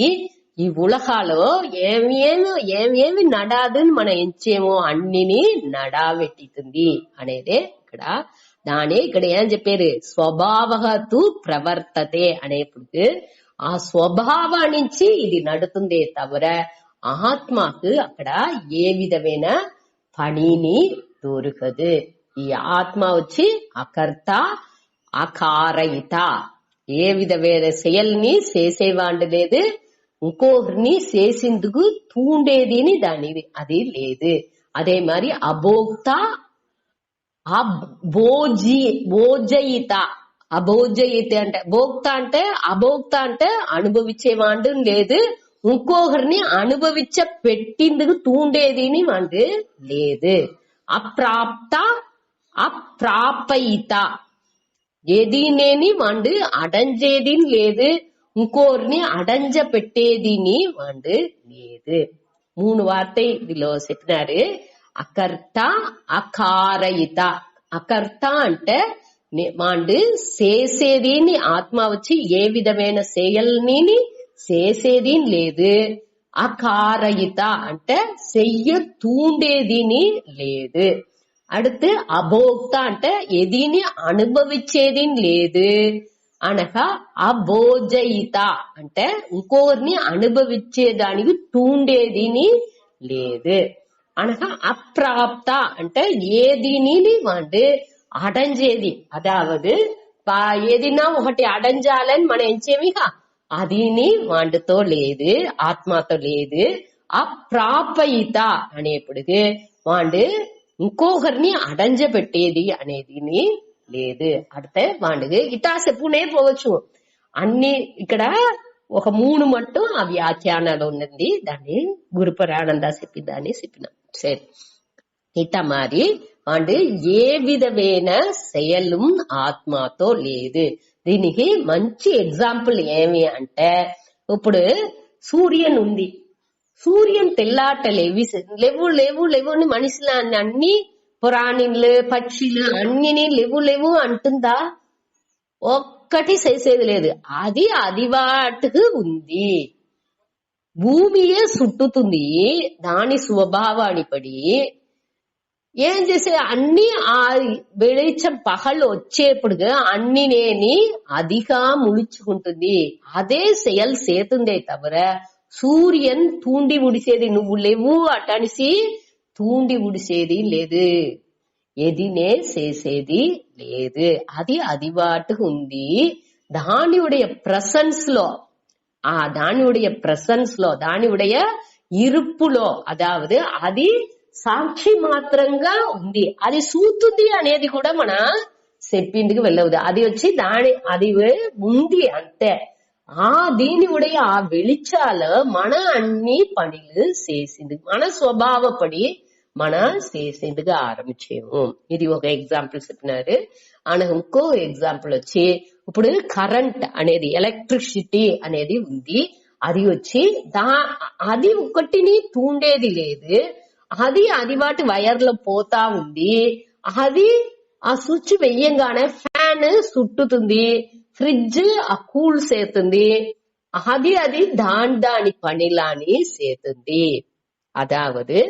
ఈ ఉలహాలో ఏమేమి నడాదని మనం ఎంచేమో అన్నిని నడావెట్టితుంది అనేదే ఇక్కడ. దానే ఇక్కడ ఏం చెప్పారు స్వభావతు ప్రవర్తతే అనేప్పుడు ఆ స్వభావం నుంచి ఇది నడుతుందే తవర ఆత్మకు అక్కడ ఏ విధమైన పనిని దొరకదు. ఈ ఆత్మ వచ్చి అకర్త అకారయిత ఏ విధమైన செயల్ని చేసేవాండు లేదు ఇంకొకరిని చేసిందుకు తూండేది దానిది అది లేదు. అదే మరి అభోక్త భోజయిత అభోజయితే అంటే భోక్త అంటే అభోక్త అంటే అనుభవించేవాడు లేదు, ఇంకొకరిని అనుభవించ పెట్టిందుకు తూండేదిని వాడు లేదు. అప్రాప్త అప్రాపయిత ఏదీనేని వాడు అడంజేది లేదు, ఇంకోరిని అడంజ పెట్టేదిని వాడు లేదు. 3 వార్த்தை ఇదిలో చెప్పినారు. అకర్త అకారయిత. అకర్త అంటే వాడు చేసేదిని ఆత్మ వచ్చి ఏ విధమైన செயல்ని చేసేది లేదు. అకారయిత అంటే చెయ్య తూండేదిని లేదు. அடுத்து అభోక్త అంటే ఏదిని అనుభవించేది లేదు అనగా అభోజయిత అంటే ఇంకోరిని అనుభవించేదానికి తూండేదిని లేదు అనగా అప్రాప్త అంటే ఏదిని వాడు అడంజేది, అదావదు ఏదినా ఒకటి అడంజాలని మనం ఎంచేమిగా అదిని వాడితో లేదు, ఆత్మతో లేదు. అప్రాపయిత అనేప్పటికి వాడు ఇంకొకరిని అడంజ పెట్టేది అనేదిని లేదు. అడితే వాడికి ఇటా చెప్పునే పోవచ్చు. అన్ని ఇక్కడ ఒక 3 మట్టు ఆ వ్యాఖ్యానాలు ఉన్నది, దాన్ని గురుపరానంద చెప్పిదాన్ని చెప్పినాం. సరే, ఇట మరి వాడు ఏ విధమైన செயலும் ఆత్మతో లేదు. దీనికి మంచి ఎగ్జాంపుల్ ఏమి అంటే, ఇప్పుడు సూర్యన్ ఉంది, సూర్యన్ తెల్లాట లేవు లేవు లేవు అని మనుషులు అన్ని పురాణిలు పక్షులు అన్ని లేవు అంటుందా? ఒక్కటి చేసేది లేదు. అది అదివాటుకు ఉంది. భూమియే చుట్టుతుంది, దాని స్వభావాన్ని పడి ఏం చేసే అన్ని ఆ వెళిచం పగళ్ళు వచ్చేప్పుడు అన్ని నేని అదిగా ముడుచుకుంటుంది. అదే செயல் చేతుందే తవర సూర్యన్ తూండి ఉడిసేది నువ్వు లేవు అటనిసి తూండి ఉడిసేది లేదు, ఎదినే చేసేది లేదు. అది అదివాటు ఉంది. దానివుடைய ప్రసెన్స్ లో, ఆ దానివుடைய ప్రసెన్స్ లో, దానివుடைய ఇరుప్పులో, అదావదు అది సాక్షి మాత్రంగా ఉంది. అది సూతుంది అనేది కూడా మన చెప్పిందికి వెళ్ళవద్దు. అది వచ్చి అది ఉంది అంతే. ఆ దీనివుடைய ఆ வெளிச்சால మన అన్ని పనులు చేసింది, మన స్వభావపడి మన చేసేందుకు ఆరంభించేము. ఇది ఒక ఎగ్జాంపుల్ చెప్పినారు. ఆయన ఇంకో ఎగ్జాంపుల్ వచ్చి, ఇప్పుడు కరెంట్ అనేది ఎలక్ట్రిసిటీ అనేది ఉంది. అది వచ్చి అది ఒకటిని తూండేది లేదు, అది వాటి వైర్లో పోతా ఉంది. అది ఆ స్విచ్ వెయ్యంగానే ఫ్యాన్ చుట్టుతుంది, ఫ్రిడ్జ్ ఆ కూల్ చేస్తుంది. అది దాని పనిలాని చేతుంది. అదావదు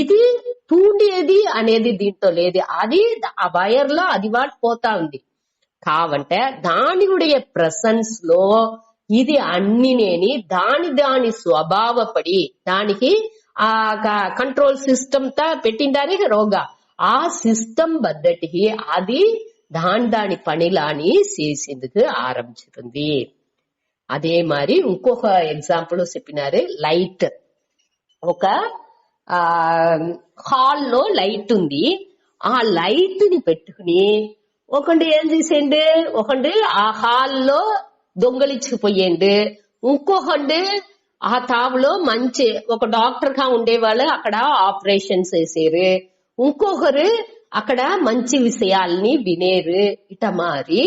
ఇది తూండేది అనేది దీంతో లేదు, అది ఆ వైర్ లో అది వాటి పోతా ఉంది. కావంటే దానివుடைய ప్రసెన్స్ లో ఇది అన్ని నేని దాని స్వభావపడి దానికి ఆ కంట్రోల్ సిస్టమ్ తా పెట్టిండారే రోగా, ఆ సిస్టమ్ బద్దటికి అది దాని పనిలాని చేసేందుకు ఆరంభించుతుంది. అదే మరి ఇంకొక ఎగ్జాంపుల్ చెప్పినారు. లైట్, ఒక హాల్లో లైట్ ఉంది. ఆ లైట్ ని పెట్టుకుని ఒకటి ఏం చేసేయండి, ఒకటి ఆ హాల్లో దొంగలించుకుపోయేయండి, ఇంకొకటి ఆ తావులో మంచి ఒక డాక్టర్ గా ఉండేవాళ్ళు అక్కడ ఆపరేషన్ చేసేరు, ఇంకొకరు అక్కడ మంచి విషయాల్ని వినేరు. ఇట మారి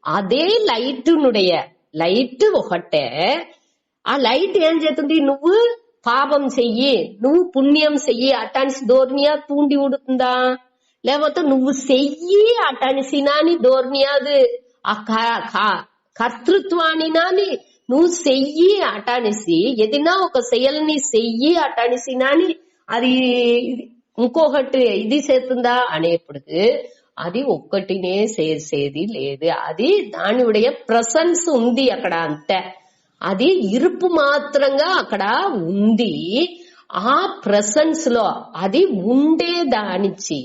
అదే లైట్ ఒకటే. ఆ లైట్ ఏం చేస్తుంది, నువ్వు పాపం చెయ్యి, నువ్వు పుణ్యం చెయ్యి అటానిసి ధోరణియా తూండి ఉడుతుందా? లేకపోతే నువ్వు చెయ్యి అటానిసి నాని ధోరణియాదు ఆ కర్తృత్వాన్ని నాని నువ్వు చెయ్యి అటానిసి ఏదైనా ఒక செயల్ని చెయ్యి అటానిసి నాని అది ఇంకొకటి ఇది చేస్తుందా అనేప్పటికి అది ఒక్కటినే చేసేది లేదు. అది దానివుடைய ప్రసెన్స్ ఉంది అక్కడ అంతే, అది ఇరుపు మాత్రంగా అక్కడ ఉంది. ఆ ప్రసెన్స్ లో అది ఉండే దానిచి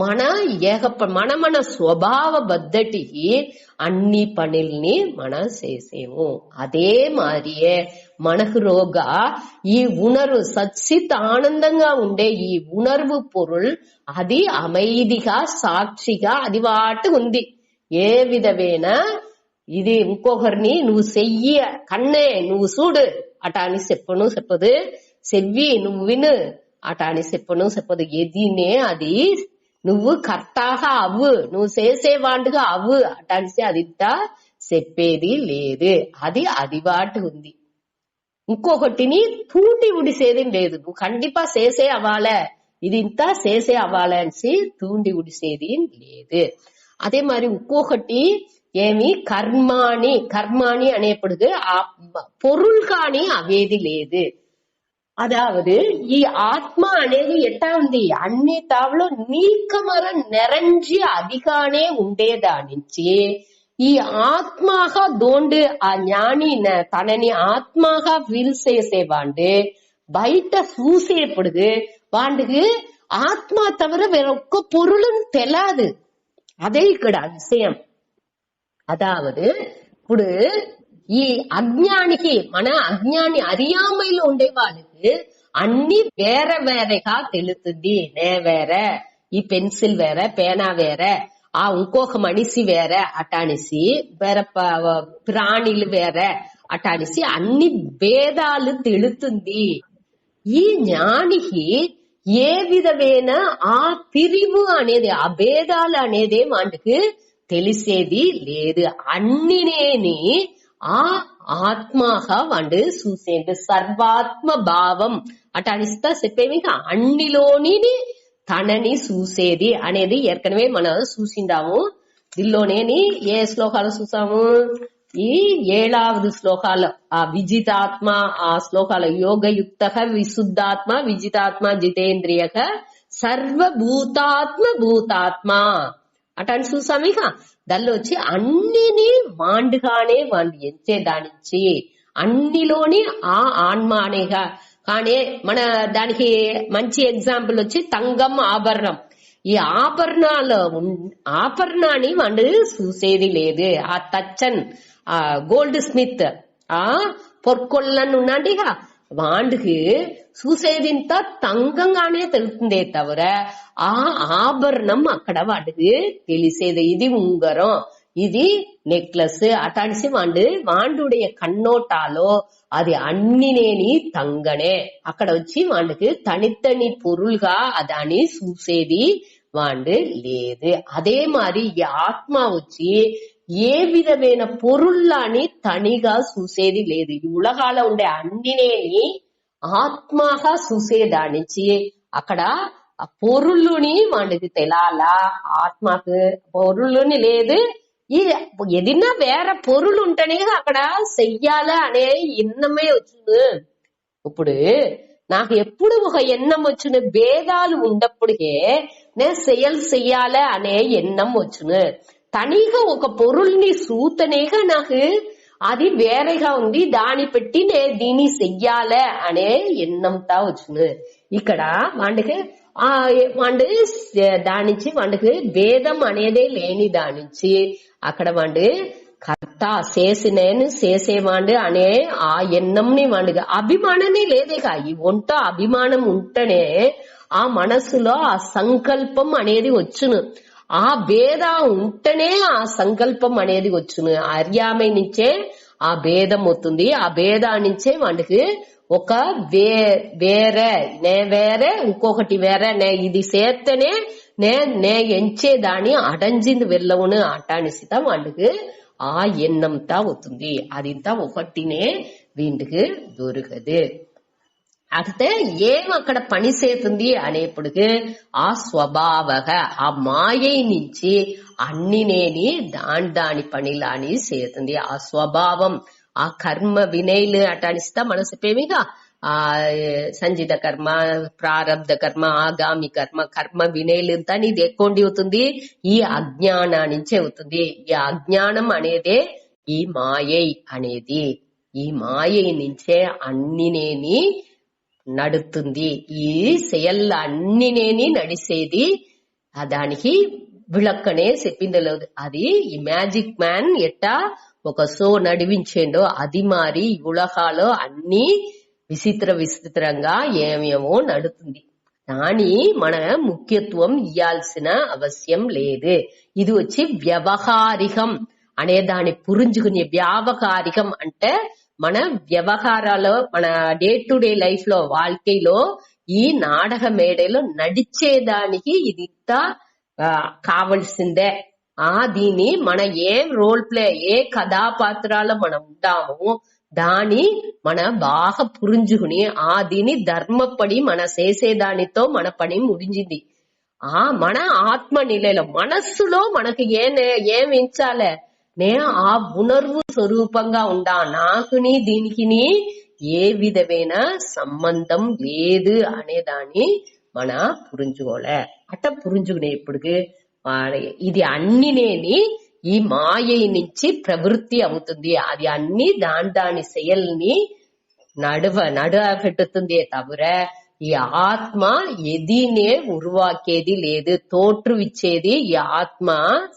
మన స్వభావ బద్దటికి అన్ని పనుల్ని మనం చేసేము. అదే మారియే మనకు రోగా ఈ ఉణర్వు సచ్చిత్ ఆనందంగా ఉండే ఈ ఉణర్వు పొరుள் అది அமைதிగా సాక్షిగా అది వాటి ఉంది. ఏ విధమైన ఇది ఇంకొకరిని నువ్వు చెయ్యి కన్నే నువ్వు చూడు అట అని చెప్పదు, చెవ్వి నువ్వు విను అట అని చెప్పదు. ఎదినే అది నువ్వు కర్తాగా అవ్వు, నువ్వు చేసేవాడుగా అవ్వు అట అని అది ఇంత చెప్పేది లేదు. అది అదివాటు ఉంది. ఇంకొకటిని తూండి ఉడిసేది లేదు. నువ్వు కండిపా చేసే అవ్వాలే, ఇది ఇంత చేసే అవ్వాలే అని తూండి ఉడిసేది లేదు. అదే మరి ఇంకొకటి ఏమి కర్మాణి అనేప్పటికి ఆ పొరుల్ కాని అవేది లేదు. అదావదు ఈ ఆత్మ అనేది ఎట్టా ఉంది, అన్ని తావులో నీకమర నెరంజి అదిగానే ఉండేదానించి ఈ ఆత్మాగా దోండు ఆ జ్ఞాని తనని ఆత్మాగా ఫీల్ చేసేవాండు బయట చూసేప్పుడు వాండుకు ఆత్మ తవిర వేరొక్క పొరులను తెలాదు. అదే ఇక్కడ విషయం. అదావదు ఇప్పుడు ఈ అజ్ఞానికి మన అజ్ఞాని అరియామైలో ఉండే వాళ్ళకి అన్ని వేరే వేరేగా తెలుస్తుంది. నే వేరే, ఈ పెన్సిల్ వేరే, పేనా వేరే, ఆ ఇంకొక మనిషి వేరే అటానిసి, వేరే ప్రాణులు వేరే అటానిసి అన్ని భేదాలు తెలుతుంది. ఈ జ్ఞానికి ఏ విధమైన ఆ పిరివు అనేది ఆ భేదాలు అనేది వాటికి తెలిసేది లేదు. అన్నినేని ఆ ఆత్మగా వాడు చూసేది సర్వాత్మ భావం అటానిస్తా చెప్పేవి. అన్నిలోని తనని చూసేది అనేది ఏర్కనవే మనం చూసిండాము. దీనిలోనేని ఏ శ్లోకాలు చూసాము, ఈ 7వ శ్లోకాలు ఆ విజితాత్మ ఆ శ్లోకాలు యోగయుక్త విశుద్ధాత్మ విజితాత్మ జితేంద్రియక సర్వభూతాత్మ భూతాత్మ అటని చూసాము. ఇక దానిలో వచ్చి అన్నిని వాండుగానే వాండు ఎంచేదానించి అన్నిలోని ఆ ఆన్మ అనేగా కానీ మన దానికి మంచి ఎగ్జాంపుల్ వచ్చి తంగం ఆభరణం. ఈ ఆభరణాన్ని వాడు చూసేది లేదు. ఆ తచ్చన్ ఆ గోల్డ్ స్మిత్ ఆ పొర్కొళ్ళని ఉన్నాడిగా వాండుకి చూసేది ఇంత తంగంగానే తెలుస్తుందే తవిర ఆ ఆభరణం అక్కడ వాడికి తెలిసేది. ఇది ఉంగరం, ఇది నెక్లెస్ అటాడిసి వాండుடைய కన్నోటాలో అది అన్నినేని తంగనే అక్కడ వచ్చి వాడికి తనితని పొరులుగా దాన్ని చూసేది వాడు లేదు. అదే మరి ఈ ఆత్మ వచ్చి ఏ విధమైన పొరుళ్ళని తనిగా చూసేది లేదు. ఈ ఉలగాల ఉండే అన్నినేని ఆత్మగా చూసేదానిచ్చి అక్కడ ఆ పొరుళ్ళుని వాడికి తెలాలా. ఆత్మకు పొరుళ్ళుని లేదు. ఈ ఏదైనా వేరే పొరులు ఉంటేనే అక్కడ చెయ్యాలా అనే ఎన్నమే వచ్చింది. ఇప్పుడు నాకు ఎప్పుడు ఒక ఎన్నం వచ్చిన భేదాలు ఉన్నప్పటికే నేను చెయ్యాలా అనే ఎన్నం వచ్చును. తనిగా ఒక పొరుల్ని సూతనేగా నాకు అది వేరేగా ఉంది, దాన్ని పెట్టి నేను దీన్ని చెయ్యాలే అనే ఎన్నంతా వచ్చును. ఇక్కడ వాడికి వాడు దానించి వాడికి భేదం అనేదే లేని దానించి అక్కడ వాడు కర్త నేను చేసేవాడు అనే ఆ ఎన్నంని వాడికి అభిమానమే లేదేగా. ఈ ఒంట అభిమానం ఉంటేనే ఆ మనసులో ఆ సంకల్పం అనేది వచ్చును. ఆ భేద ఉంటేనే ఆ సంకల్పం అనేది వచ్చును. అర్యామై నుంచే ఆ భేదం అవుతుంది. ఆ భేదాన్నించే వాడికి ఒక వేరే ఇంకొకటి వేరే ఇది చేస్తేనే నే ఎంచేదాన్ని అడంజింది వెళ్ళవును అటానిసితా వాడికి ఆ ఎన్నంతా అవుతుంది. అదింతా ఒకటినే వీటికి దొరకదు. అయితే ఏం అక్కడ పని చేతుంది అనేప్పటికి ఆ స్వభావగ ఆ మాయై నుంచి అన్నినేని దాని పనిలాని చేతుంది. ఆ స్వభావం ఆ కర్మ వినయలు అటానిస్తా మనసిపోయేమిగా ఆ సంజిత కర్మ ప్రారబ్ధ కర్మ ఆగామి కర్మ వినయలంతా నీది ఎక్కువండి అవుతుంది ఈ అజ్ఞానాన్నించే అవుతుంది. ఈ అజ్ఞానం అనేదే ఈ మాయై అనేది. ఈ మాయై నుంచే అన్నినేని నడుతుంది. ఈ సెయల్ల అన్నినేని నడిసేది దానికి విళక్కనే చెప్పిందలేదు. అది ఈ మ్యాజిక్ మ్యాన్ ఎట్టా ఒక షో నడివించేండో అది మారి ఉలహాలో అన్ని విచిత్రంగా ఏమేమో నడుతుంది. దాని మన ముఖ్యత్వం ఇయ్యాల్సిన అవసరం లేదు. ఇది వచ్చి వ్యవహారికం అనే దాన్ని పురించుకునే. వ్యావహారికం అంటే మన వ్యవహారాలు, మన డే టు డే లైఫ్ లో, வாழ்க்கைలో ఈ నాటక మేడలో నడిచేదానికి ఇది కావలసిందే. దీన్ని మన ఏ రోల్ ప్లే, ఏ కథాపాత్రాలు మనం ఉంటామో దాని మన బాగా పురించుకుని దీని ధర్మపడి మన చేసేదానితో మన పని ముడించింది. మన ఆత్మ నిலைలో మనస్సులో మనకు ఏం ఇచ్చాలే, నేను ఆ ఉణర్వు స్వరూపంగా ఉండా, నాకుని దీనికి ఏ విధమైన సంబంధం లేదు అనేదాన్ని మన పురించుకోలే. అట్ట పురించుకునే ఇప్పటికి ఇది అన్ని నేని ఈ మాయ నుంచి ప్రవృత్తి అవుతుంది. అది అన్ని దాని செயல்ని నడవపెట్టుతుందే తవిர ఈ ఆత్మ ఎదినే ఉరువాకేది లేదు, తోற்றுవిచ్చేది ఈ ఆత్మ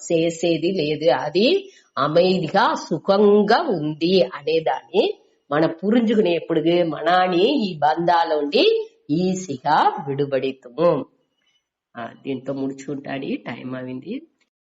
చేసేది లేదు. అది அமைதிగా సుఖంగా ఉంది అనేదాన్ని మన పురించుకునేప్పుడు మనాని ఈ బంధాలుండి ఈజీగా విడుబడితము. దీంతో ముడుచుకుంటాడి. టైం అయింది.